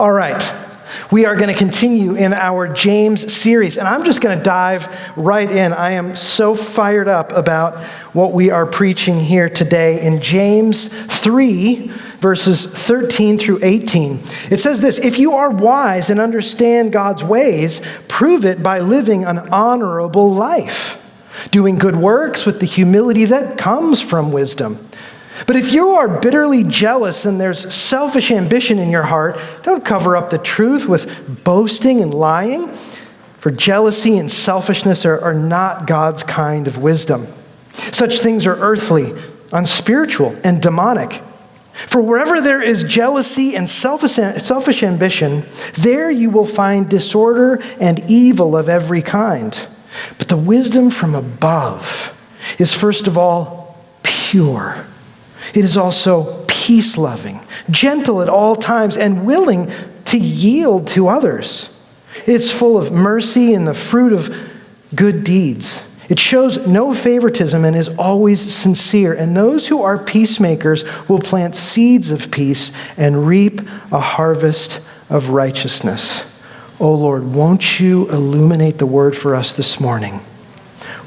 All right, we are going to continue in our James series, and I'm just going to dive right in. I am so fired up about what we are preaching here today in James 3, verses 13 through 18. It says this: if you are wise and understand God's ways, prove it by living an honorable life, doing good works with the humility that comes from wisdom. But if you are bitterly jealous and there's selfish ambition in your heart, don't cover up the truth with boasting and lying. For jealousy and selfishness are not God's kind of wisdom. Such things are earthly, unspiritual, and demonic. For wherever there is jealousy and selfish ambition, there you will find disorder and evil of every kind. But the wisdom from above is first of all pure. It is also peace-loving, gentle at all times, and willing to yield to others. It's full of mercy and the fruit of good deeds. It shows no favoritism and is always sincere. And those who are peacemakers will plant seeds of peace and reap a harvest of righteousness. Oh Lord, won't you illuminate the word for us this morning?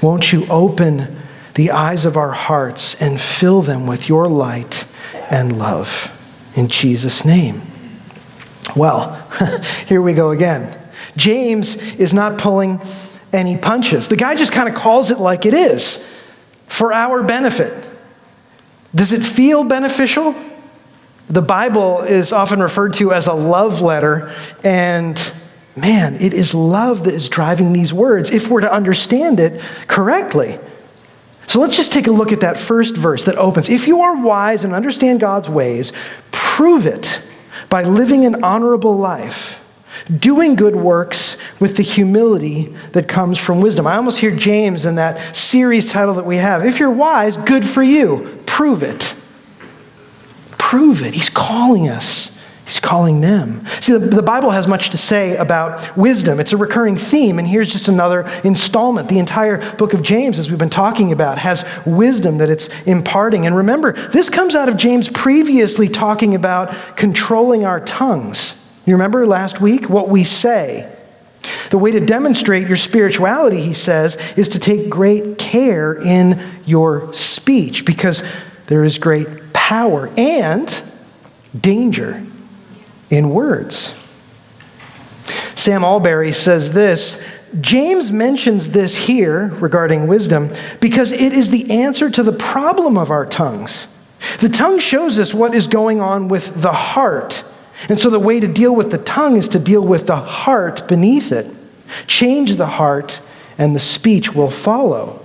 Won't you open the eyes of our hearts and fill them with your light and love. In Jesus' name. Well, here we go again. James is not pulling any punches. The guy just kind of calls it like it is for our benefit. Does it feel beneficial? The Bible is often referred to as a love letter, and man, it is love that is driving these words if we're to understand it correctly. So let's just take a look at that first verse that opens. If you are wise and understand God's ways, prove it by living an honorable life, doing good works with the humility that comes from wisdom. I almost hear James in that series title that we have. If you're wise, good for you. Prove it. Prove it. He's calling us. He's calling them. See, the Bible has much to say about wisdom. It's a recurring theme, and here's just another installment. The entire book of James, as we've been talking about, has wisdom that it's imparting. And remember, this comes out of James previously talking about controlling our tongues. You remember last week? What we say. The way to demonstrate your spirituality, he says, is to take great care in your speech, because there is great power and danger in words. Sam Allberry says this: James mentions this here regarding wisdom because it is the answer to the problem of our tongues. The tongue shows us what is going on with the heart. And so the way to deal with the tongue is to deal with the heart beneath it. Change the heart and the speech will follow.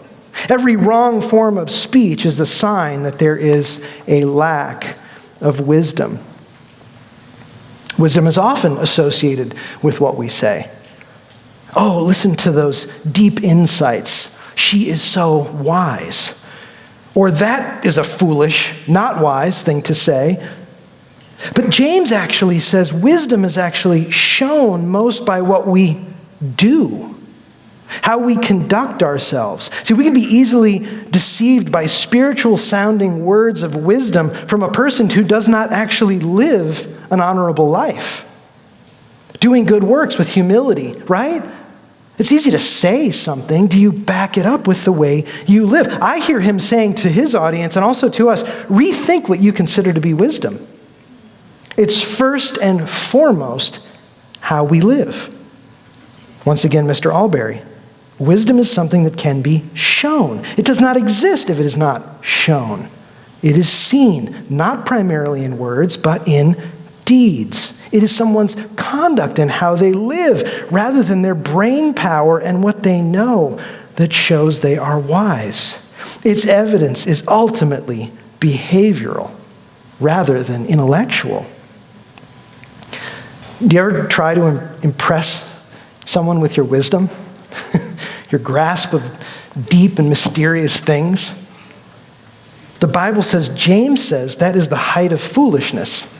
Every wrong form of speech is a sign that there is a lack of wisdom. Wisdom is often associated with what we say. Oh, listen to those deep insights. She is so wise. Or that is a foolish, not wise thing to say. But James actually says wisdom is actually shown most by what we do, how we conduct ourselves. See, we can be easily deceived by spiritual sounding words of wisdom from a person who does not actually live an honorable life. Doing good works with humility, right? It's easy to say something. Do you back it up with the way you live? I hear him saying to his audience and also to us, rethink what you consider to be wisdom. It's first and foremost how we live. Once again, Mr. Allberry, wisdom is something that can be shown. It does not exist if it is not shown. It is seen, not primarily in words, but in deeds. It is someone's conduct and how they live, rather than their brain power and what they know, that shows they are wise. Its evidence is ultimately behavioral rather than intellectual. Do you ever try to impress someone with your wisdom? Your grasp of deep and mysterious things? The Bible says, James says, that is the height of foolishness.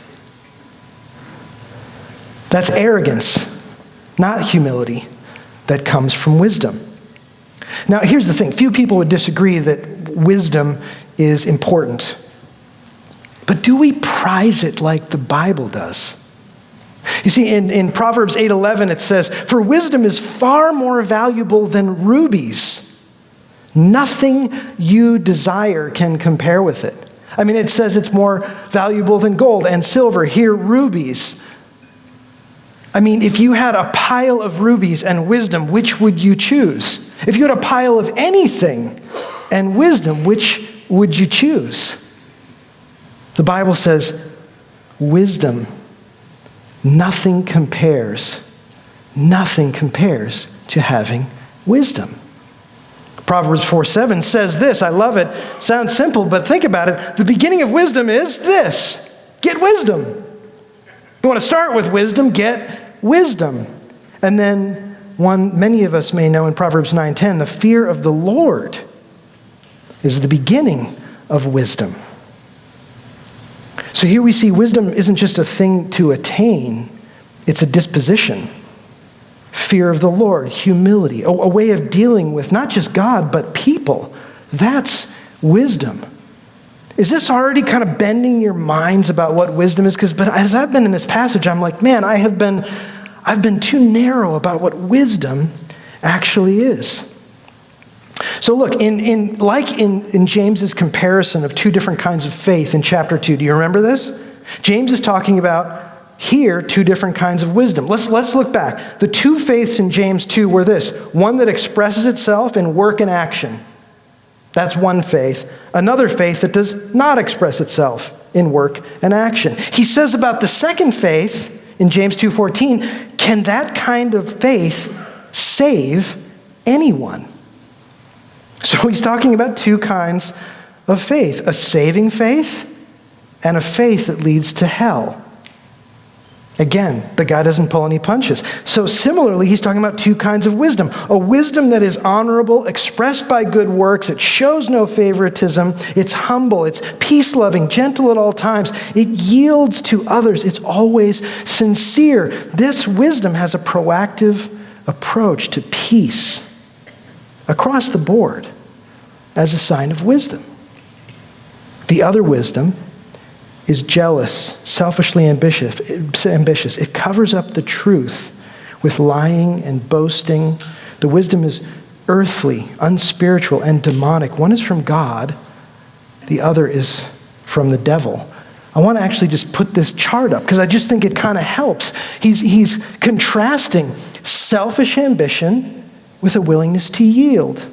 That's arrogance, not humility, that comes from wisdom. Now, here's the thing. Few people would disagree that wisdom is important. But do we prize it like the Bible does? You see, in Proverbs 8:11, it says, "For wisdom is far more valuable than rubies. Nothing you desire can compare with it." I mean, it says it's more valuable than gold and silver. Here, rubies. I mean, if you had a pile of rubies and wisdom, which would you choose? If you had a pile of anything and wisdom, which would you choose? The Bible says, wisdom, nothing compares to having wisdom. Proverbs 4:7 says this. I love it. Sounds simple, but think about it. The beginning of wisdom is this: get wisdom. You want to start with wisdom, get wisdom. And then many of us may know in Proverbs 9:10, the fear of the Lord is the beginning of wisdom. So here we see wisdom isn't just a thing to attain, it's a disposition. Fear of the Lord, humility, a way of dealing with not just God, but people. That's wisdom. Is this already kind of bending your minds about what wisdom is? But as I've been in this passage, I'm like, man, I've been too narrow about what wisdom actually is. So look, in James's comparison of two different kinds of faith in chapter 2, do you remember this? James is talking about here two different kinds of wisdom. Let's look back. The two faiths in James 2 were this: one that expresses itself in work and action. That's one faith. Another faith that does not express itself in work and action. He says about the second faith in James 2:14, can that kind of faith save anyone? So he's talking about two kinds of faith: a saving faith and a faith that leads to hell. Again, the guy doesn't pull any punches. So similarly, he's talking about two kinds of wisdom. A wisdom that is honorable, expressed by good works. It shows no favoritism. It's humble. It's peace-loving, gentle at all times. It yields to others. It's always sincere. This wisdom has a proactive approach to peace across the board as a sign of wisdom. The other wisdom is jealous, selfishly ambitious. It covers up the truth with lying and boasting. The wisdom is earthly, unspiritual, and demonic. One is from God, the other is from the devil. I want to actually just put this chart up because I just think it kind of helps. He's contrasting selfish ambition with a willingness to yield.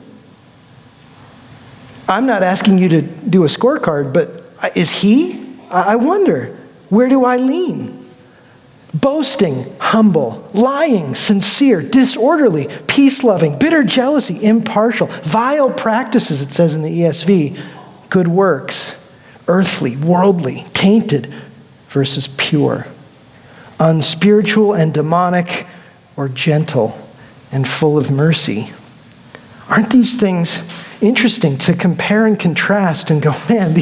I'm not asking you to do a scorecard, but is he? I wonder, where do I lean? Boasting, humble; lying, sincere; disorderly, peace-loving; bitter jealousy, impartial; vile practices, it says in the ESV; good works, earthly, worldly, tainted versus pure; unspiritual and demonic, or gentle and full of mercy. Aren't these things interesting to compare and contrast and go, man,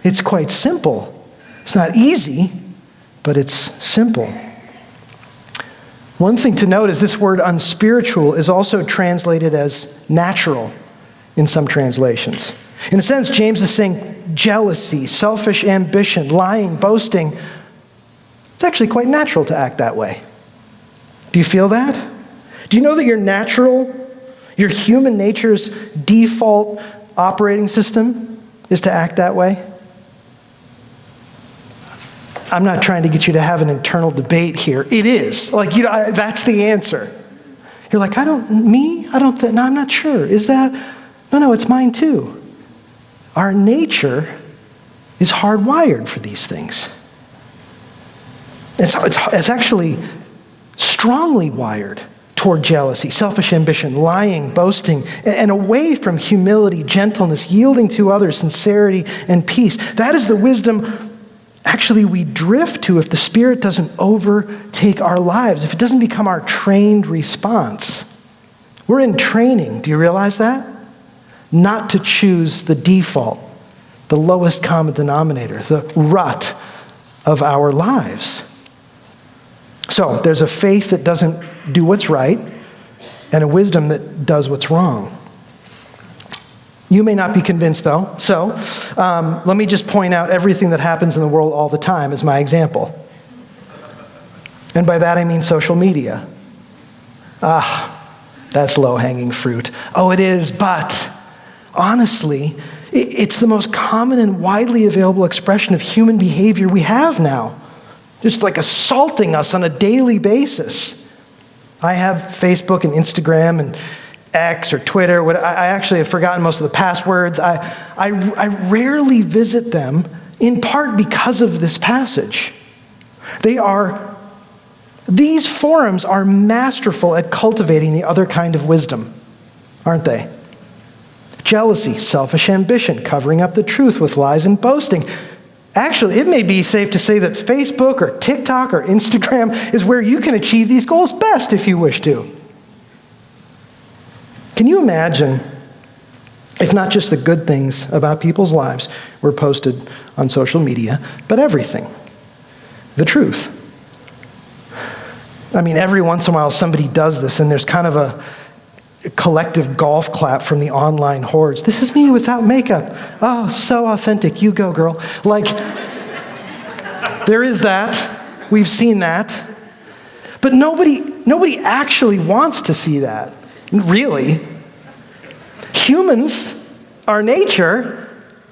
it's quite simple. It's not easy, but it's simple. One thing to note is this word unspiritual is also translated as natural in some translations. In a sense, James is saying jealousy, selfish ambition, lying, boasting, it's actually quite natural to act that way. Do you feel that? Do you know that your human nature's default operating system is to act that way? I'm not trying to get you to have an internal debate here. It is. That's the answer. You're like, no, I'm not sure. Is that? No, it's mine too. Our nature is hardwired for these things. It's actually strongly wired toward jealousy, selfish ambition, lying, boasting, and away from humility, gentleness, yielding to others, sincerity, and peace. That is the wisdom actually we drift to if the Spirit doesn't overtake our lives, if it doesn't become our trained response. We're in training. Do you realize that? Not to choose the default, the lowest common denominator, the rut of our lives. So there's a faith that doesn't do what's right and a wisdom that does what's wrong. You may not be convinced, though. So let me just point out everything that happens in the world all the time as my example. And by that I mean social media. That's low-hanging fruit. Oh, it is, but honestly, it's the most common and widely available expression of human behavior we have now. Just like assaulting us on a daily basis. I have Facebook and Instagram and X or Twitter. I actually have forgotten most of the passwords. I rarely visit them, in part because of this passage. These forums are masterful at cultivating the other kind of wisdom, aren't they? Jealousy, selfish ambition, covering up the truth with lies and boasting. Actually, it may be safe to say that Facebook or TikTok or Instagram is where you can achieve these goals best if you wish to. Can you imagine if not just the good things about people's lives were posted on social media, but everything? The truth. I mean, every once in a while somebody does this and there's kind of a collective golf clap from the online hordes. This is me without makeup. Oh, so authentic. You go, girl. Like, there is that. We've seen that. But nobody actually wants to see that. Really. Humans, our nature,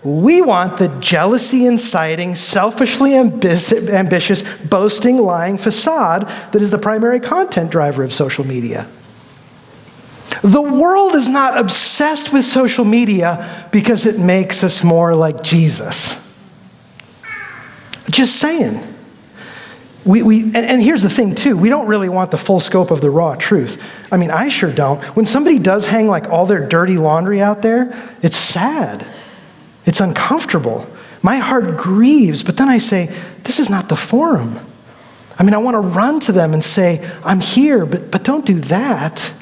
we want the jealousy-inciting, selfishly ambitious, boasting, lying facade that is the primary content driver of social media. The world is not obsessed with social media because it makes us more like Jesus. Just saying. And here's the thing, too. We don't really want the full scope of the raw truth. I mean, I sure don't. When somebody does hang like all their dirty laundry out there, it's sad. It's uncomfortable. My heart grieves, but then I say, this is not the forum. I mean, I want to run to them and say, I'm here, but don't do that.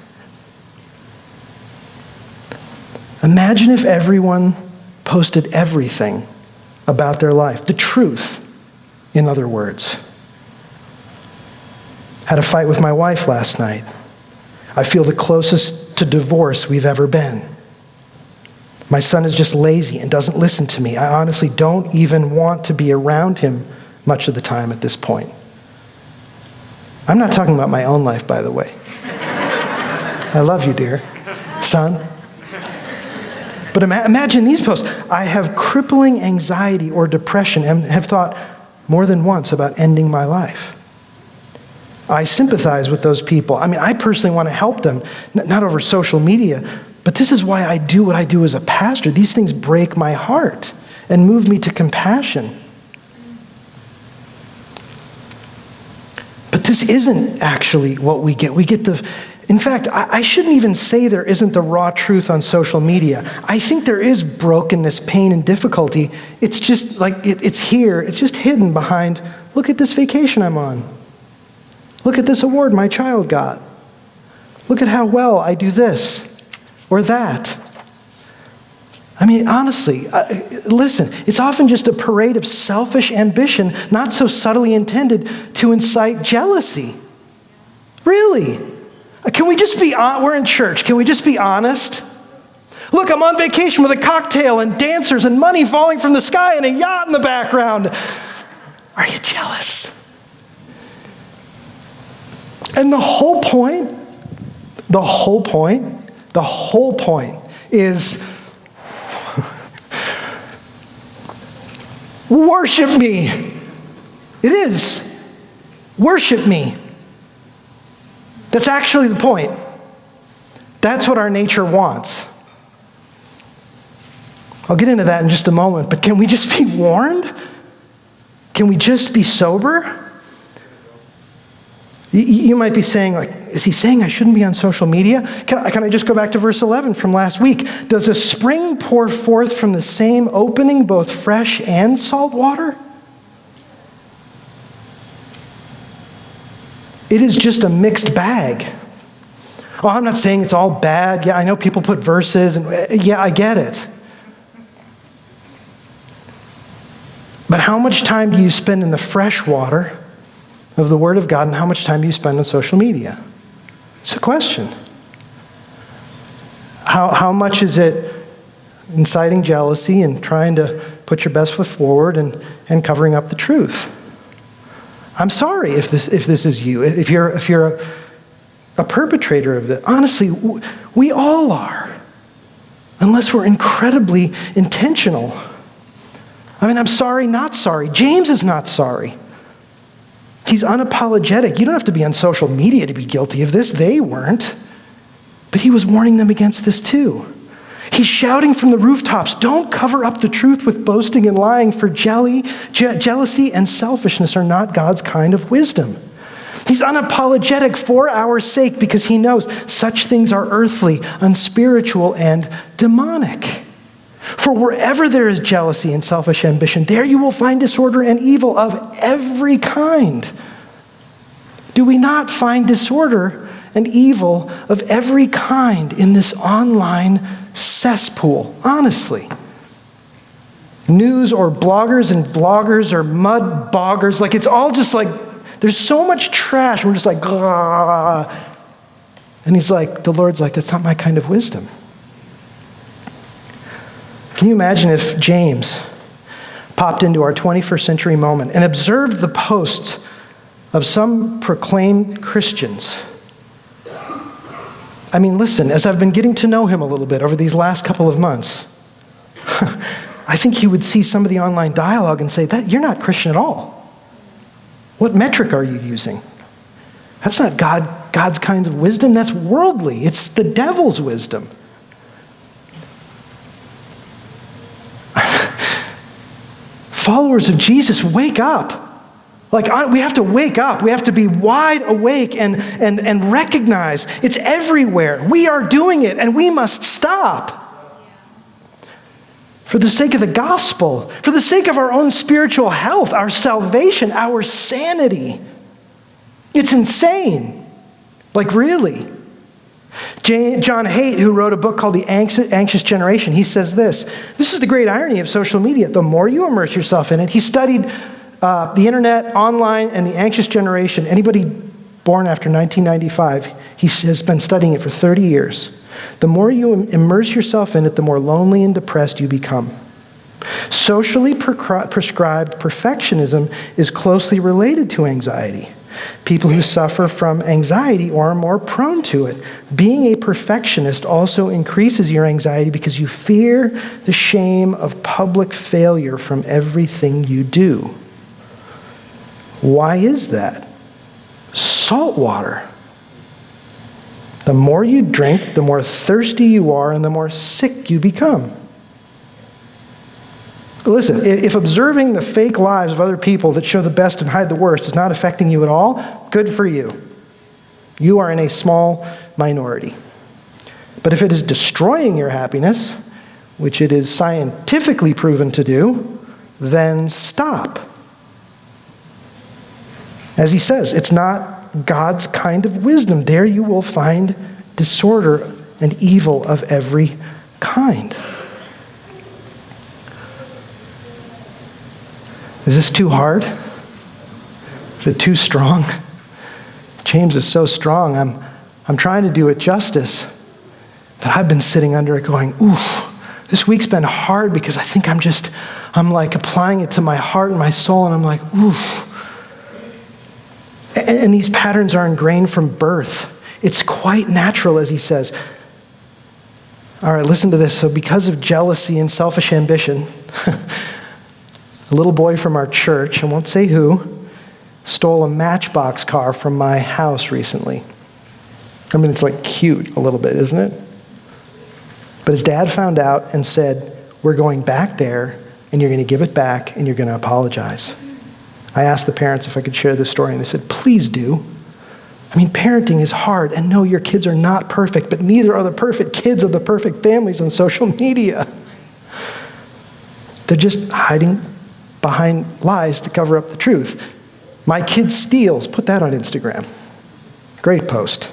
Imagine if everyone posted everything about their life, the truth, in other words. Had a fight with my wife last night. I feel the closest to divorce we've ever been. My son is just lazy and doesn't listen to me. I honestly don't even want to be around him much of the time at this point. I'm not talking about my own life, by the way. I love you, dear son. But imagine these posts. I have crippling anxiety or depression and have thought more than once about ending my life. I sympathize with those people. I mean, I personally want to help them, not over social media, but this is why I do what I do as a pastor. These things break my heart and move me to compassion. But this isn't actually what we get. In fact, I shouldn't even say there isn't the raw truth on social media. I think there is brokenness, pain, and difficulty. It's just like, it's here. It's just hidden behind, look at this vacation I'm on. Look at this award my child got. Look at how well I do this or that. I mean, honestly, listen, it's often just a parade of selfish ambition, not so subtly intended to incite jealousy. Really? Can we just be honest? We're in church. Can we just be honest? Look, I'm on vacation with a cocktail and dancers and money falling from the sky and a yacht in the background. Are you jealous? And the whole point is worship me. It is. Worship me. That's actually the point. That's what our nature wants. I'll get into that in just a moment, but can we just be warned? Can we just be sober? You might be saying, like, is he saying I shouldn't be on social media? Can I just go back to verse 11 from last week? Does a spring pour forth from the same opening both fresh and salt water? It is just a mixed bag. Oh, I'm not saying it's all bad. Yeah, I know people put verses, and yeah, I get it. But how much time do you spend in the fresh water of the Word of God, and how much time do you spend on social media? It's a question. How much is it inciting jealousy and trying to put your best foot forward and covering up the truth? I'm sorry if this is you, if you're a perpetrator of it. Honestly, we all are, unless we're incredibly intentional. I mean, I'm sorry, not sorry. James is not sorry. He's unapologetic. You don't have to be on social media to be guilty of this. They weren't. But he was warning them against this too. He's shouting from the rooftops, don't cover up the truth with boasting and lying, for jealousy and selfishness are not God's kind of wisdom. He's unapologetic for our sake because he knows such things are earthly, unspiritual, and demonic. For wherever there is jealousy and selfish ambition, there you will find disorder and evil of every kind. Do we not find disorder and evil of every kind in this online cesspool? Honestly. News or bloggers and vloggers or mud boggers, like it's all just like, there's so much trash. We're just like, ah. And he's like, the Lord's like, that's not my kind of wisdom. Can you imagine if James popped into our 21st century moment and observed the posts of some proclaimed Christians? I mean, listen, as I've been getting to know him a little bit over these last couple of months, I think he would see some of the online dialogue and say, that you're not Christian at all. What metric are you using? That's not God's kinds of wisdom. That's worldly. It's the devil's wisdom. Followers of Jesus, wake up. We have to wake up. We have to be wide awake and recognize it's everywhere. We are doing it, and we must stop. For the sake of the gospel, for the sake of our own spiritual health, our salvation, our sanity. It's insane. Really. John Haidt, who wrote a book called The Anxious Generation, he says this. This is the great irony of social media. The more you immerse yourself in it, he studied the internet, online, and the anxious generation. Anybody born after 1995, he has been studying it for 30 years. The more you immerse yourself in it, the more lonely and depressed you become. Socially prescribed perfectionism is closely related to anxiety. People who suffer from anxiety are more prone to it. Being a perfectionist also increases your anxiety because you fear the shame of public failure from everything you do. Why is that? Salt water. The more you drink, the more thirsty you are, and the more sick you become. Listen, if observing the fake lives of other people that show the best and hide the worst is not affecting you at all, good for you. You are in a small minority. But if it is destroying your happiness, which it is scientifically proven to do, then stop. As he says, it's not God's kind of wisdom. There you will find disorder and evil of every kind. Is this too hard? Is it too strong? James is so strong. I'm trying to do it justice, but I've been sitting under it going, oof, this week's been hard because I think I'm like applying it to my heart and my soul, and I'm like, oof. And these patterns are ingrained from birth. It's quite natural, as he says. All right, listen to this. So because of jealousy and selfish ambition, a little boy from our church, I won't say who, stole a Matchbox car from my house recently. I mean, it's cute a little bit, isn't it? But his dad found out and said, we're going back there, and you're going to give it back, and you're going to apologize. I asked the parents if I could share this story, and they said, please do. I mean, parenting is hard, and no, your kids are not perfect, but neither are the perfect kids of the perfect families on social media. They're just hiding behind lies to cover up the truth. My kid steals, put that on Instagram. Great post.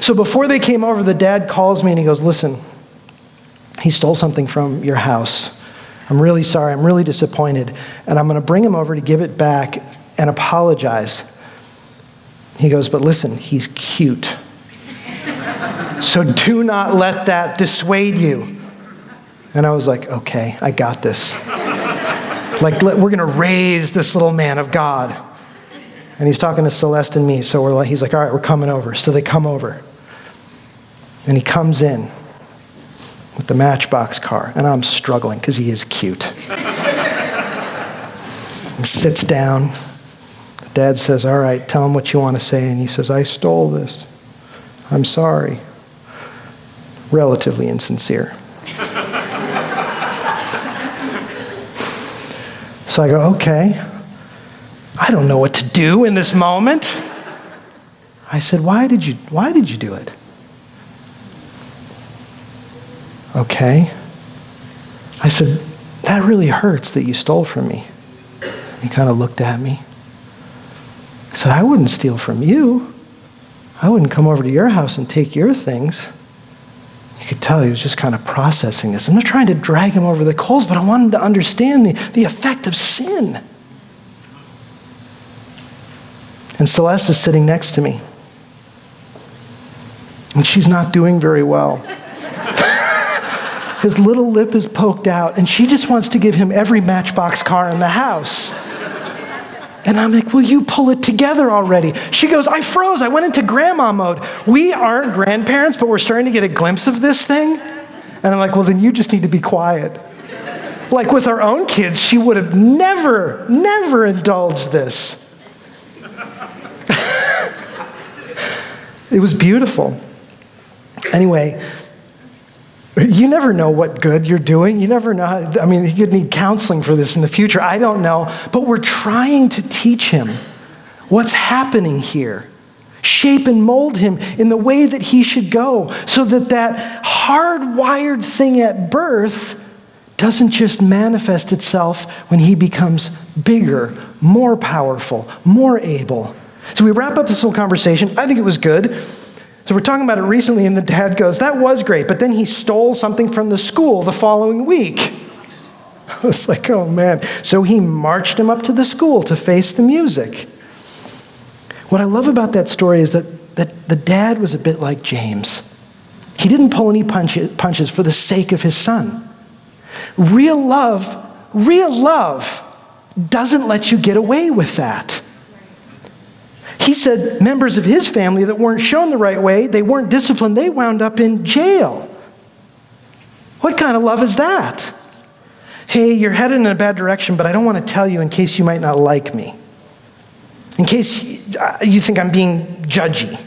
So before they came over, the dad calls me and he goes, listen, he stole something from your house. I'm really sorry, I'm really disappointed, and I'm going to bring him over to give it back and apologize. He goes, but listen, he's cute. So do not let that dissuade you. And I was like, okay, I got this. We're going to raise this little man of God. And he's talking to Celeste and me. So he's like, all right, we're coming over. So they come over. And he comes in with the Matchbox car. And I'm struggling because he is cute. He sits down. The dad says, all right, tell him what you want to say. And he says, I stole this. I'm sorry. Relatively insincere. So I go, okay. I don't know what to do in this moment. I said, why did you do it? Okay. I said, that really hurts that you stole from me. He kind of looked at me. I said, I wouldn't steal from you. I wouldn't come over to your house and take your things. You could tell he was just kind of processing this. I'm not trying to drag him over the coals, but I want him to understand the effect of sin. And Celeste is sitting next to me. And she's not doing very well. His little lip is poked out, and she just wants to give him every Matchbox car in the house. And I'm like, will you pull it together already? She goes, I froze. I went into grandma mode. We aren't grandparents, but we're starting to get a glimpse of this thing. And I'm like, well, then you just need to be quiet. Like with our own kids, she would have never indulged this. It was beautiful. Anyway, you never know what good you're doing. You never know. I mean, you'd need counseling for this in the future. I don't know. But we're trying to teach him what's happening here. Shape and mold him in the way that he should go so that hardwired thing at birth doesn't just manifest itself when he becomes bigger, more powerful, more able. So we wrap up this whole conversation. I think it was good. So we're talking about it recently, and the dad goes, that was great, but then he stole something from the school the following week. I was like, oh man. So he marched him up to the school to face the music. What I love about that story is that the dad was a bit like James. He didn't pull any punches for the sake of his son. Real love doesn't let you get away with that. He said members of his family that weren't shown the right way, they weren't disciplined, they wound up in jail. What kind of love is that? Hey, you're headed in a bad direction, but I don't want to tell you in case you might not like me. In case you think I'm being judgy.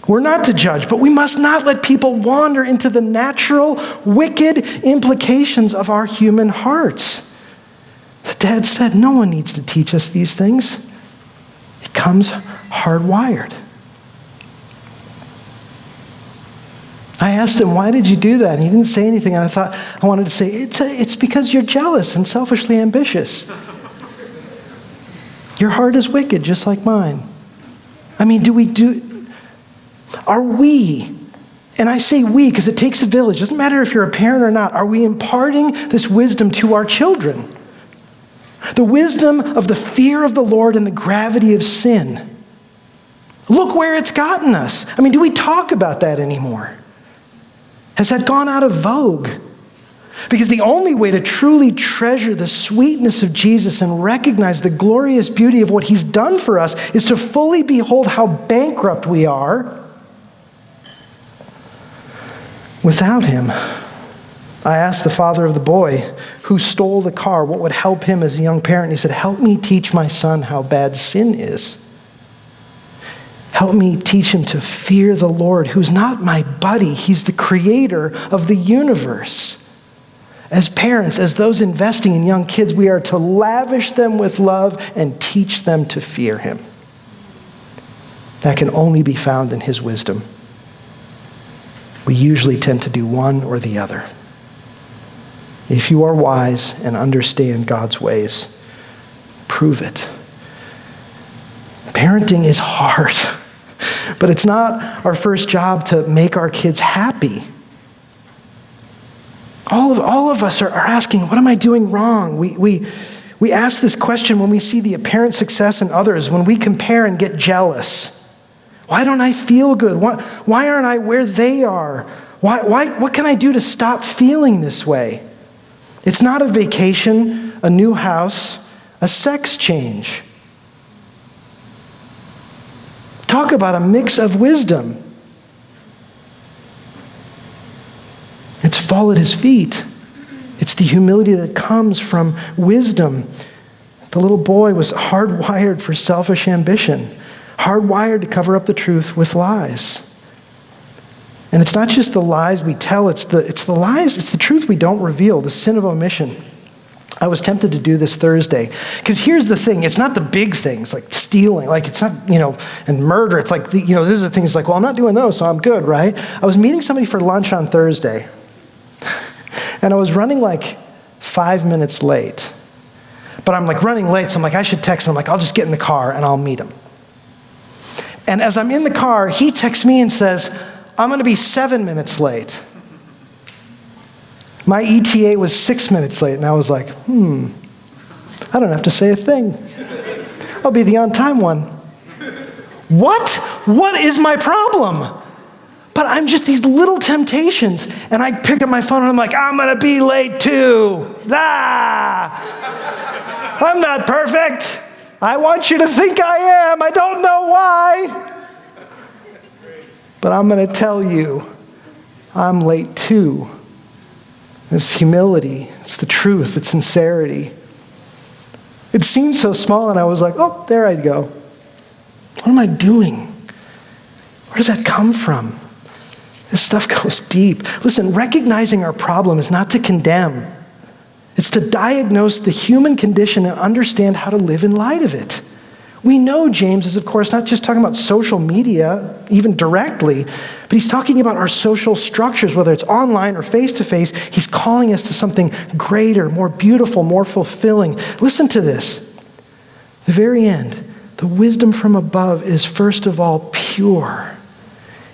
We're not to judge, but we must not let people wander into the natural, wicked implications of our human hearts. The dad said, no one needs to teach us these things. It comes hardwired. I asked him, why did you do that? And he didn't say anything, and I thought, I wanted to say, it's because you're jealous and selfishly ambitious. Your heart is wicked, just like mine. I mean, are we, and I say we because it takes a village, doesn't matter if you're a parent or not, are we imparting this wisdom to our children? The wisdom of the fear of the Lord and the gravity of sin. Look where it's gotten us. I mean, do we talk about that anymore? Has that gone out of vogue? Because the only way to truly treasure the sweetness of Jesus and recognize the glorious beauty of what he's done for us is to fully behold how bankrupt we are without him. I asked the father of the boy who stole the car what would help him as a young parent. He said, help me teach my son how bad sin is. Help me teach him to fear the Lord, who's not my buddy. He's the creator of the universe. As parents, as those investing in young kids, we are to lavish them with love and teach them to fear him. That can only be found in his wisdom. We usually tend to do one or the other. If you are wise and understand God's ways, prove it. Parenting is hard, but it's not our first job to make our kids happy. All of us are asking, what am I doing wrong? We ask this question when we see the apparent success in others, when we compare and get jealous. Why don't I feel good? Why aren't I where they are? What can I do to stop feeling this way? It's not a vacation, a new house, a sex change. Talk about a mix of wisdom. It's fall at his feet. It's the humility that comes from wisdom. The little boy was hardwired for selfish ambition, hardwired to cover up the truth with lies. And it's not just the lies we tell, it's the truth we don't reveal, the sin of omission. I was tempted to do this Thursday, because here's the thing, it's not the big things like stealing, like it's not, and murder. It's like, these are things like, well, I'm not doing those, so I'm good, right? I was meeting somebody for lunch on Thursday, and I was running like 5 minutes late. But I'm like running late, so I'm like, I should text him. I'm like, I'll just get in the car and I'll meet him. And as I'm in the car, he texts me and says, I'm going to be 7 minutes late. My ETA was 6 minutes late, and I was like, I don't have to say a thing. I'll be the on-time one. What? What is my problem? But I'm just these little temptations, and I pick up my phone, and I'm like, I'm going to be late too. I'm not perfect. I want you to think I am. I don't know why. But I'm going to tell you, I'm late too. It's humility. It's the truth. It's sincerity. It seemed so small, and I was like, oh, there I'd go. What am I doing? Where does that come from? This stuff goes deep. Listen, recognizing our problem is not to condemn. It's to diagnose the human condition and understand how to live in light of it. We know James is, of course, not just talking about social media, even directly, but he's talking about our social structures, whether it's online or face-to-face. He's calling us to something greater, more beautiful, more fulfilling. Listen to this. The very end, the wisdom from above is first of all pure.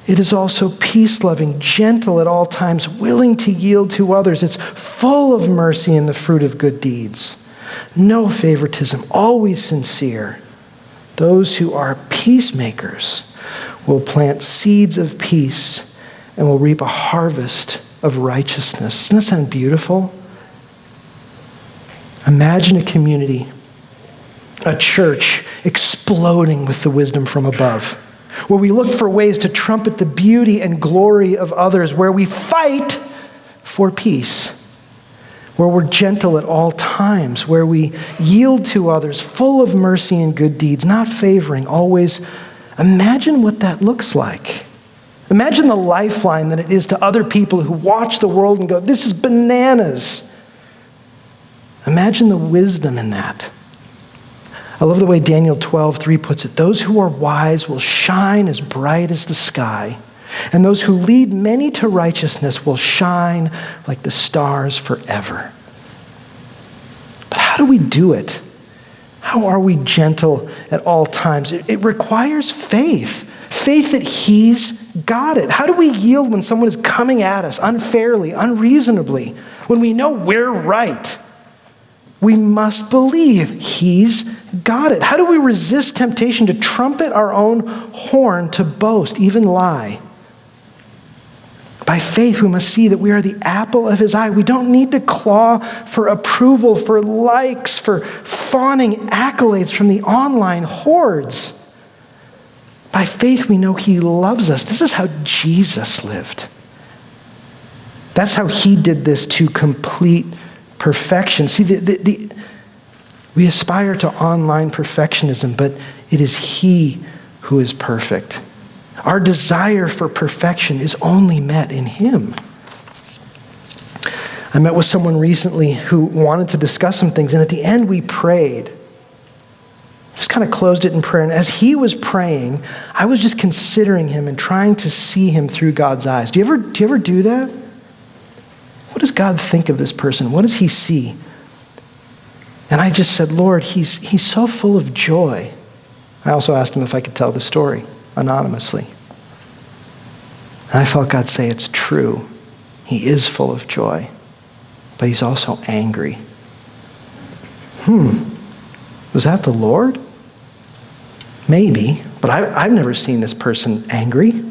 It is also peace-loving, gentle at all times, willing to yield to others. It's full of mercy and the fruit of good deeds. No favoritism, always sincere. Those who are peacemakers will plant seeds of peace and will reap a harvest of righteousness. Doesn't that sound beautiful? Imagine a community, a church exploding with the wisdom from above, where we look for ways to trumpet the beauty and glory of others, where we fight for peace, where we're gentle at all times, where we yield to others, full of mercy and good deeds, not favoring, always. Imagine what that looks like. Imagine the lifeline that it is to other people who watch the world and go, this is bananas. Imagine the wisdom in that. I love the way Daniel 12:3 puts it. Those who are wise will shine as bright as the sky, and those who lead many to righteousness will shine like the stars forever. But how do we do it? How are we gentle at all times? It requires faith. Faith that he's got it. How do we yield when someone is coming at us unfairly, unreasonably, when we know we're right? We must believe he's got it. How do we resist temptation to trumpet our own horn, to boast, even lie? By faith, we must see that we are the apple of his eye. We don't need to claw for approval, for likes, for fawning accolades from the online hordes. By faith, we know he loves us. This is how Jesus lived. That's how he did this to complete perfection. See, we aspire to online perfectionism, but it is he who is perfect. Our desire for perfection is only met in him. I met with someone recently who wanted to discuss some things, and at the end we prayed. Just kind of closed it in prayer, and as he was praying, I was just considering him and trying to see him through God's eyes. Do you ever do that? What does God think of this person? What does he see? And I just said, Lord, he's so full of joy. I also asked him if I could tell the story anonymously. And I felt God say, it's true. He is full of joy, but he's also angry. Was that the Lord? Maybe, but I've never seen this person angry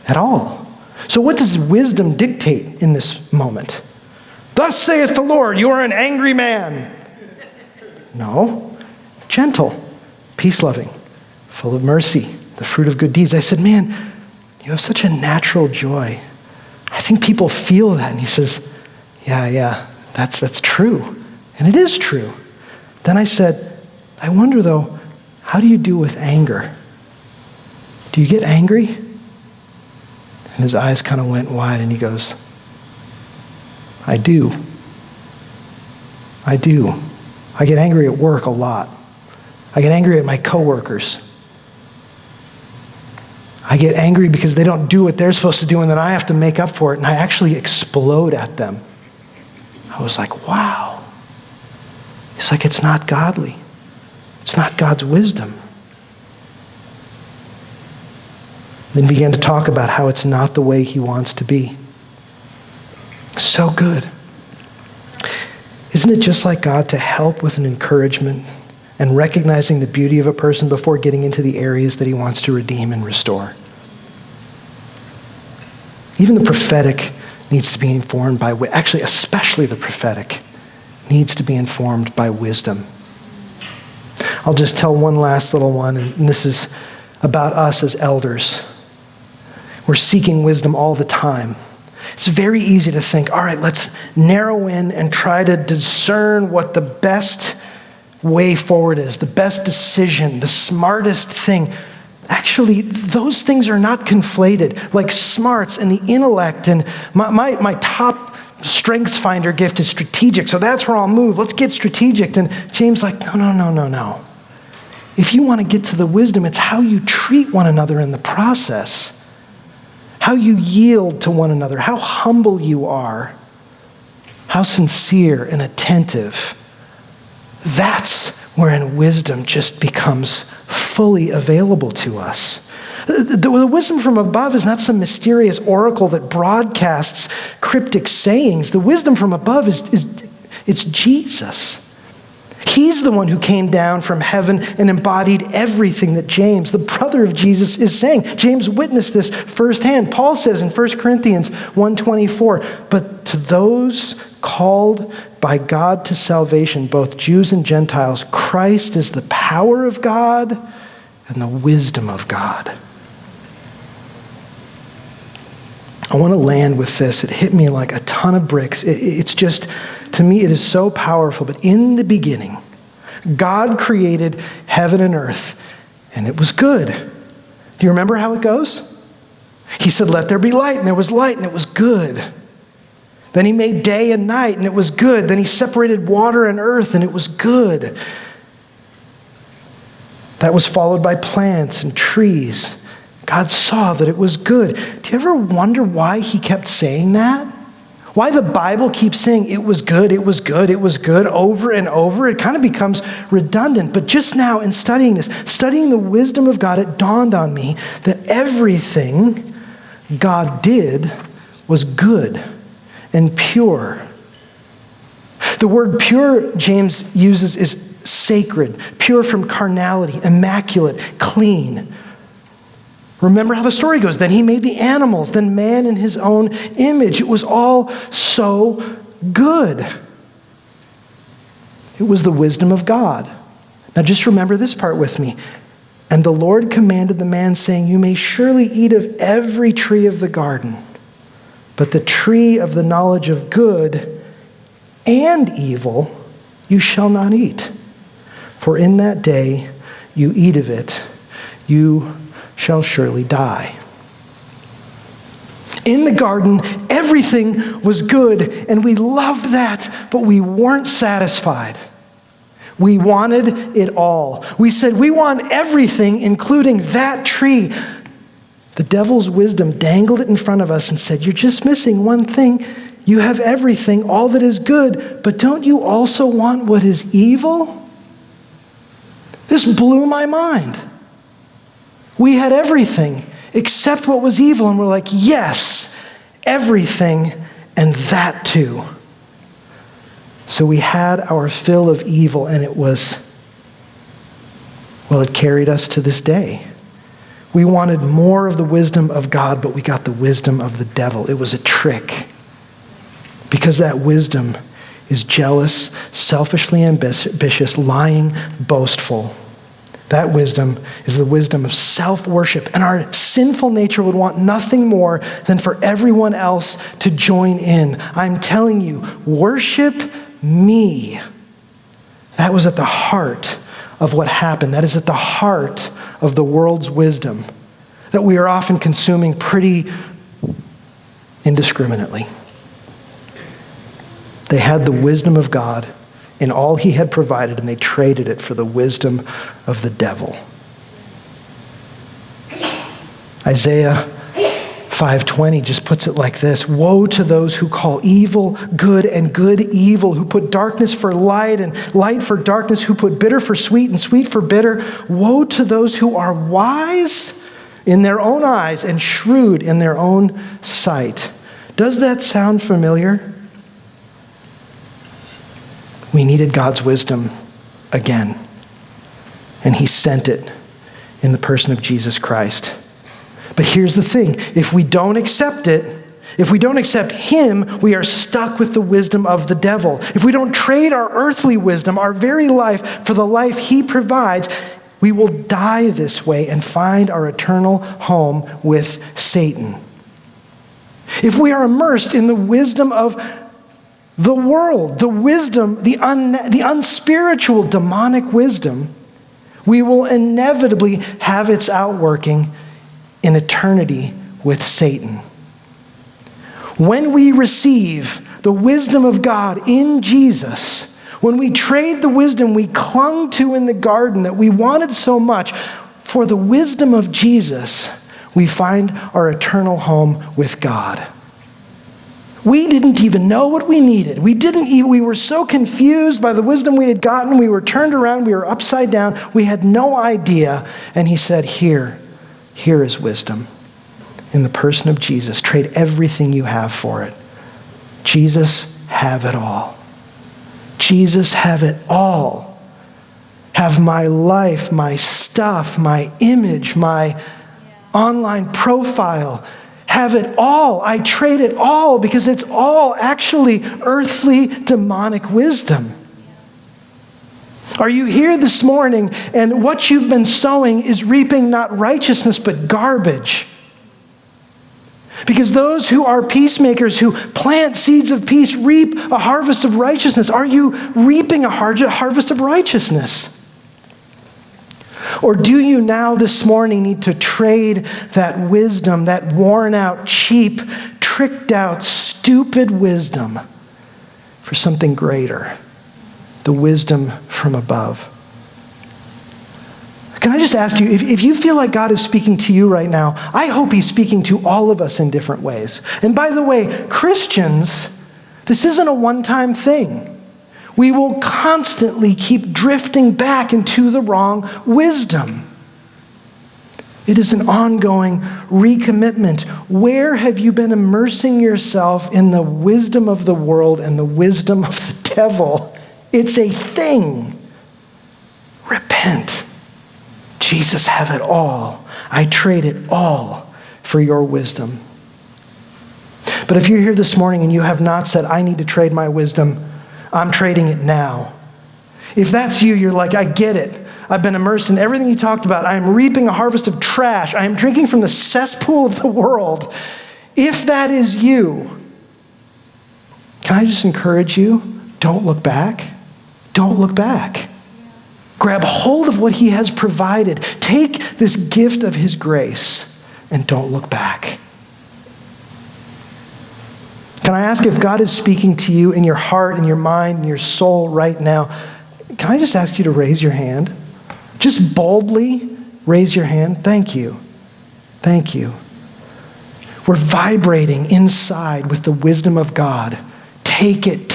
at all. So what does wisdom dictate in this moment? Thus saith the Lord, you are an angry man. No, gentle, peace-loving, full of mercy, the fruit of good deeds. I said, man, you have such a natural joy. I think people feel that. And he says, yeah, that's true. And it is true. Then I said, I wonder though, how do you do with anger? Do you get angry? And his eyes kind of went wide and he goes, I do. I get angry at work a lot. I get angry at my coworkers. I get angry because they don't do what they're supposed to do and then I have to make up for it and I actually explode at them. I was like, wow. He's like, it's not godly. It's not God's wisdom. Then began to talk about how it's not the way he wants to be. So good. Isn't it just like God to help with an encouragement and recognizing the beauty of a person before getting into the areas that he wants to redeem and restore? Even the prophetic needs to be informed by, actually especially the prophetic, needs to be informed by wisdom. I'll just tell one last little one, and this is about us as elders. We're seeking wisdom all the time. It's very easy to think, all right, let's narrow in and try to discern what the best way forward is, the best decision, the smartest thing. Actually, those things are not conflated. Like smarts and the intellect and my top strengths finder gift is strategic, so that's where I'll move. Let's get strategic. And James like, no. If you want to get to the wisdom, it's how you treat one another in the process. How you yield to one another, how humble you are, how sincere and attentive. That's wherein wisdom just becomes fully available to us. The wisdom from above is not some mysterious oracle that broadcasts cryptic sayings. The wisdom from above it's Jesus. He's the one who came down from heaven and embodied everything that James, the brother of Jesus, is saying. James witnessed this firsthand. Paul says in 1 Corinthians 1:24, but to those called by God to salvation, both Jews and Gentiles, Christ is the power of God and the wisdom of God. I want to land with this. It hit me like a ton of bricks. It's just, to me, it is so powerful. But in the beginning, God created heaven and earth, and it was good. Do you remember how it goes? He said, let there be light, and there was light, and it was good. Then he made day and night, and it was good. Then he separated water and earth, and it was good. That was followed by plants and trees. God saw that it was good. Do you ever wonder why he kept saying that? Why the Bible keeps saying it was good, it was good, it was good over and over? It kind of becomes redundant. But just now in studying this, studying the wisdom of God, it dawned on me that everything God did was good and pure. The word pure James uses is sacred, pure from carnality, immaculate, clean. Remember how the story goes. Then he made the animals, then man in his own image. It was all so good. It was the wisdom of God. Now just remember this part with me. And the Lord commanded the man, saying, you may surely eat of every tree of the garden, but the tree of the knowledge of good and evil you shall not eat. For in that day you eat of it, you shall surely die. In the garden, everything was good, and we loved that, but we weren't satisfied. We wanted it all. We said, we want everything, including that tree. The devil's wisdom dangled it in front of us and said, you're just missing one thing. You have everything, all that is good, but don't you also want what is evil? This blew my mind. We had everything except what was evil, and we're like, yes, everything and that too. So we had our fill of evil, and it carried us to this day. We wanted more of the wisdom of God, but we got the wisdom of the devil. It was a trick. Because that wisdom is jealous, selfishly ambitious, lying, boastful. That wisdom is the wisdom of self-worship. And our sinful nature would want nothing more than for everyone else to join in. I'm telling you, worship me. That was at the heart of what happened. That is at the heart of the world's wisdom that we are often consuming pretty indiscriminately. They had the wisdom of God in all he had provided, and they traded it for the wisdom of the devil. Isaiah 5:20 just puts it like this: woe to those who call evil good and good evil, who put darkness for light and light for darkness, who put bitter for sweet and sweet for bitter. Woe to those who are wise in their own eyes and shrewd in their own sight. Does that sound familiar? We needed God's wisdom again, and he sent it in the person of Jesus Christ. But here's the thing: if we don't accept it, if we don't accept him, we are stuck with the wisdom of the devil. If we don't trade our earthly wisdom, our very life, for the life he provides, we will die this way and find our eternal home with Satan. If we are immersed in the wisdom of the world, the wisdom, the unspiritual demonic wisdom, we will inevitably have its outworking in eternity with Satan. When we receive the wisdom of God in Jesus, when we trade the wisdom we clung to in the garden that we wanted so much for the wisdom of Jesus, we find our eternal home with God. We didn't even know what we needed. We were so confused by the wisdom we had gotten. We were turned around. We were upside down. We had no idea. And he said, here is wisdom in the person of Jesus. Trade everything you have for it. Jesus, have it all. Jesus, have it all. Have my life, my stuff, my image, my online profile. Have it all. I trade it all because it's all actually earthly demonic wisdom. Are you here this morning and what you've been sowing is reaping not righteousness but garbage? Because those who are peacemakers, who plant seeds of peace, reap a harvest of righteousness. Are you reaping a harvest of righteousness? Or do you now this morning need to trade that wisdom, that worn out, cheap, tricked out, stupid wisdom for something greater, the wisdom from above? Can I just ask you, if you feel like God is speaking to you right now, I hope he's speaking to all of us in different ways. And by the way, Christians, this isn't a one-time thing. We will constantly keep drifting back into the wrong wisdom. It is an ongoing recommitment. Where have you been immersing yourself in the wisdom of the world and the wisdom of the devil? It's a thing. Repent. Jesus, have it all. I trade it all for your wisdom. But if you're here this morning and you have not said, I need to trade my wisdom, I'm trading it now. If that's you, you're like, I get it. I've been immersed in everything you talked about. I am reaping a harvest of trash. I am drinking from the cesspool of the world. If that is you, can I just encourage you? Don't look back. Don't look back. Grab hold of what he has provided. Take this gift of his grace and don't look back. Can I ask, if God is speaking to you in your heart, in your mind, in your soul right now, can I just ask you to raise your hand? Just boldly raise your hand. Thank you. Thank you. We're vibrating inside with the wisdom of God. Take it,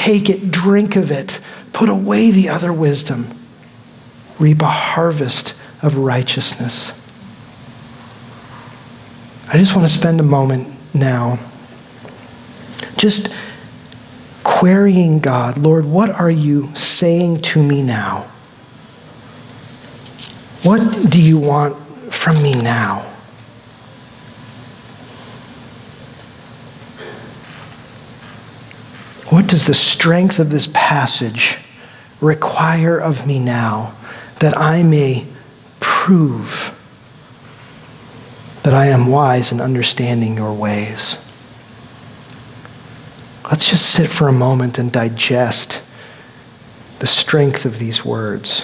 drink of it. Put away the other wisdom. Reap a harvest of righteousness. I just want to spend a moment now just querying God. Lord, what are you saying to me now? What do you want from me now? What does the strength of this passage require of me now that I may prove that I am wise in understanding your ways. Let's just sit for a moment and digest the strength of these words.